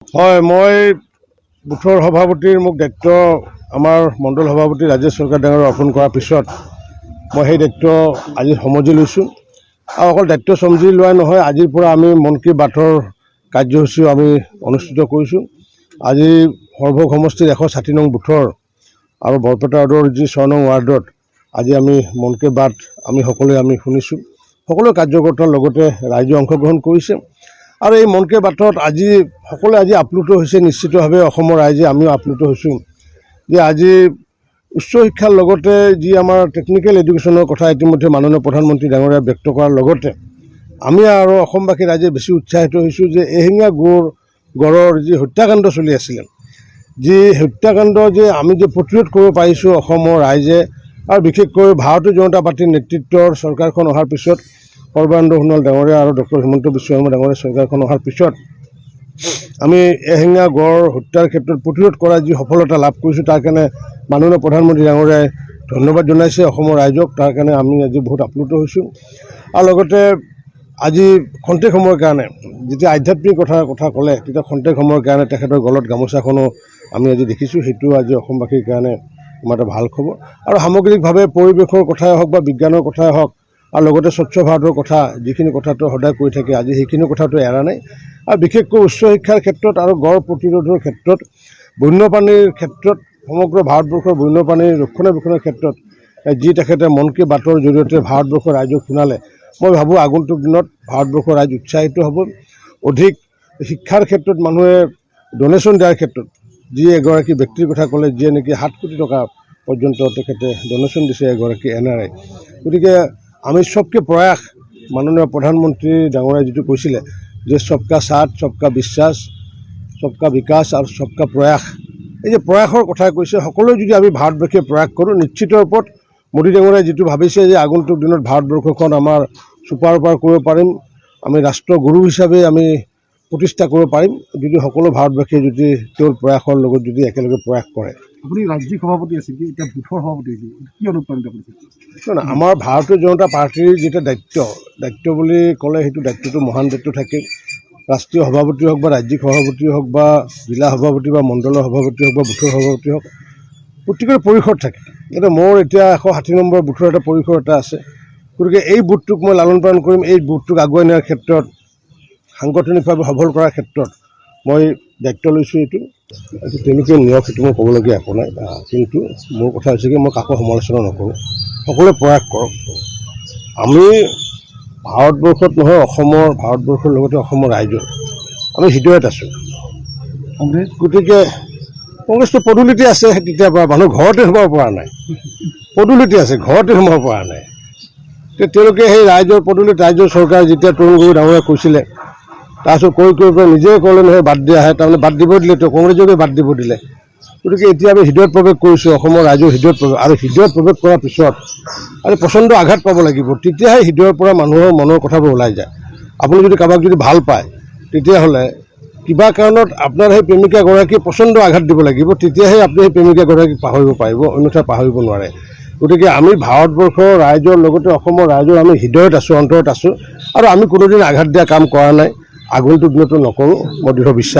হয়, মই বুথৰ সভাপতিৰ মোক দায়িত্ব আমাৰ মণ্ডল সভাপতি ৰাজেশ চৰকাৰ ডাঙৰে অৰ্পণ কৰাৰ পিছত মই সেই দায়িত্ব আজি সমজি লৈছোঁ। আৰু অকল দায়িত্ব সমজি লোৱাই নহয়, আজিৰ পৰা আমি মন কী বাতৰ কাৰ্যসূচীও আমি অনুষ্ঠিত কৰিছোঁ। আজি সৰভোগ সমষ্টিৰ 160 নং বুথৰ আৰু বৰপেটা ৰোডৰ যি 6 নং ৱাৰ্ডত আজি আমি মন কী বাত আমি সকলোৱে শুনিছোঁ। সকলো কাৰ্যকৰ্তাৰ লগতে ৰাইজে অংশগ্ৰহণ কৰিছে। আৰু এই মন কী বাতত আজি সকলোৱে আপ্লুত হৈছে, নিশ্চিতভাৱে অসমৰ ৰাইজে আমিও আপ্লুত হৈছোঁ যে আজি উচ্চ শিক্ষাৰ লগতে যি আমাৰ টেকনিকেল এডুকেশ্যনৰ কথা ইতিমধ্যে মাননীয় প্ৰধানমন্ত্ৰী ডাঙৰীয়াই ব্যক্ত কৰাৰ লগতে আমি আৰু অসমবাসী ৰাইজে বেছি উৎসাহিত হৈছোঁ যে এশিঙীয়া গড়ৰ যি হত্যাকাণ্ড চলি আছিলে, যি হত্যাকাণ্ড যে আমি যে প্ৰতিৰোধ কৰিব পাৰিছোঁ অসমৰ ৰাইজে, আৰু বিশেষকৈ ভাৰতীয় জনতা পাৰ্টীৰ নেতৃত্বৰ চৰকাৰখন অহাৰ পিছত সৰ্বানন্দ সোণোৱাল ডাঙৰীয়া আৰু ডক্টৰ হিমন্ত বিশ্ব শৰ্মা ডাঙৰীয়া চৰকাৰখন অহাৰ পিছত আমি এশিঙীয়া গড় হত্যাৰ ক্ষেত্ৰত প্ৰতিৰোধ কৰাৰ যি সফলতা লাভ কৰিছোঁ তাৰ কাৰণে মাননীয় প্ৰধানমন্ত্ৰী ডাঙৰীয়াই ধন্যবাদ জনাইছে অসমৰ ৰাইজক। তাৰ কাৰণে আমি আজি বহুত আপ্লুত হৈছোঁ। আৰু লগতে আজি খন্তেক সময়ৰ কাৰণে যেতিয়া আধ্যাত্মিক কথা ক'লে তেতিয়া খন্তেক সময়ৰ কাৰণে তেখেতৰ গলত গামোচাখনো আমি আজি দেখিছোঁ। সেইটো আজি অসমবাসীৰ কাৰণে আমাৰ এটা ভাল খবৰ। আৰু সামগ্ৰিকভাৱে পৰিৱেশৰ কথাই হওক বা বিজ্ঞানৰ কথাই হওক আৰু লগতে স্বচ্ছ ভাৰতৰ কথা যিখিনি কথাটো সদায় কৈ থাকে, আজি সেইখিনি কথাটো এৰা নাই। আৰু বিশেষকৈ উচ্চ শিক্ষাৰ ক্ষেত্ৰত আৰু গড় প্ৰতিৰোধৰ ক্ষেত্ৰত, বন্যপ্ৰাণীৰ ক্ষেত্ৰত, সমগ্ৰ ভাৰতবৰ্ষৰ বন্যপ্ৰাণীৰ ৰক্ষণাবেক্ষণৰ ক্ষেত্ৰত যি তেখেতে মন কী বাতৰ জৰিয়তে ভাৰতবৰ্ষৰ ৰাইজক শুনালে, মই ভাবোঁ আগন্তুক দিনত ভাৰতবৰ্ষৰ ৰাইজ উৎসাহিত হ'ব। অধিক শিক্ষাৰ ক্ষেত্ৰত মানুহে ডনেশ্যন দিয়াৰ ক্ষেত্ৰত যি এগৰাকী ব্যক্তিৰ কথা ক'লে, যিয়ে নেকি 7 কোটি টকা পৰ্যন্ত তেখেতে ডনেশ্যন দিছে এগৰাকী NRI। গতিকে আমি সবকে প্ৰয়াস, মাননীয় প্ৰধানমন্ত্ৰী ডাঙৰীয়াই যিটো কৈছিলে যে সবকা সাথ, সবকা বিশ্বাস, সবকা বিকাশ আৰু সবকা প্ৰয়াস, এই যে প্ৰয়াসৰ কথা কৈছে, সকলোৱে যদি আমি ভাৰতবৰ্ষে প্ৰয়াস কৰোঁ, নিশ্চিত ৰূপত মোদী ডাঙৰীয়াই যিটো ভাবিছে যে আগন্তুক দিনত ভাৰতবৰ্ষখন আমাৰ ছুপাৰ পাৱাৰ কৰিব পাৰিম, আমি ৰাষ্ট্ৰগুৰু হিচাপে আমি প্ৰতিষ্ঠা কৰিব পাৰিম, যদি সকলো ভাৰতবাসীয়ে যদি তেওঁৰ প্ৰয়াসৰ লগত যদি একেলগে প্ৰয়াস কৰে। আপুনি ৰাজ্যিক সভাপতি আছিল, এতিয়া বুথৰ সভাপতি আছিল, কি অনুপ্ৰাণিত কৰিছে? আমাৰ ভাৰতীয় জনতা পাৰ্টীৰ যিটো দায়িত্ব বুলি ক'লে সেইটো দায়িত্বটো মহান দায়িত্ব থাকে। ৰাষ্ট্ৰীয় সভাপতি হওক বা ৰাজ্যিক সভাপতি হওক বা জিলা সভাপতি বা মণ্ডলৰ সভাপতি হওক বা বুথৰ সভাপতি হওক, প্ৰত্যেকৰে পৰিসৰ থাকে। এতিয়া মোৰ এতিয়া 160 নম্বৰ বুথৰ এটা পৰিসৰ এটা আছে। গতিকে এই বুথটোক মই লালন পালন কৰিম, এই বুথটোক আগুৱাই নিয়াৰ ক্ষেত্ৰত, সাংগঠনিকভাৱে সবল কৰাৰ ক্ষেত্ৰত মই দায়িত্ব লৈছোঁ। এইটো তেনেকৈ নিয়ম, সেইটো মই ক'বলগীয়া একো নাই। কিন্তু মোৰ কথা হৈছে কি, মই কাকো সমালোচনা নকৰোঁ, সকলোৱে প্ৰয়াস কৰক। আমি ভাৰতবৰ্ষত নহয়, ভাৰতবৰ্ষৰ লগতে অসমৰ ৰাইজৰ আমি হৃদয়ত আছোঁ। গতিকে কংগ্ৰেছটো পদূলিতে আছে, তেতিয়াৰ পৰা মানুহ ঘৰতে সোমাব পৰা নাই, পদূলিতে আছে, ঘৰতে সোমাব পৰা নাই। তেওঁলোকে সেই ৰাইজৰ পদূলিত, ৰাইজৰ চৰকাৰ যেতিয়া তৰুণ গগৈ ডাঙৰীয়াই কৈছিলে, তাৰপিছত কৈ নিজে ক'লে নহয় বাদ দিয়া আহে, তাৰমানে বাদ দিব দিলে, তেওঁ কংগ্ৰেছকে বাদ দিব দিলে। গতিকে এতিয়া আমি হৃদয়ত প্ৰৱেশ কৰিছোঁ, অসমৰ ৰাইজৰ হৃদয়ত প্ৰৱেশ, আৰু হৃদয়ত প্ৰৱেশ কৰাৰ পিছত আৰু প্ৰচণ্ড আঘাত পাব লাগিব, তেতিয়াহে হৃদয়ৰ পৰা মানুহৰ মনৰ কথাবোৰ ওলাই যায়। আপুনি যদি কাৰোবাক যদি ভাল পায়, তেতিয়াহ'লে কিবা কাৰণত আপোনাৰ সেই প্ৰেমিকাগৰাকীয়ে প্ৰচণ্ড আঘাত দিব লাগিব, তেতিয়াহে আপুনি সেই প্ৰেমিকাগৰাকীক পাহৰিব পাৰিব, অন্যথা পাহৰিব নোৱাৰে। গতিকে আমি ভাৰতবৰ্ষৰ ৰাইজৰ লগতে অসমৰ ৰাইজৰ আমি হৃদয়ত আছোঁ, অন্তৰত আছোঁ, আৰু আমি কোনোদিন আঘাত দিয়া কাম কৰা নাই, আগন্তুক দিনতো নকৰোঁ, মই দৃঢ় বিশ্বাস।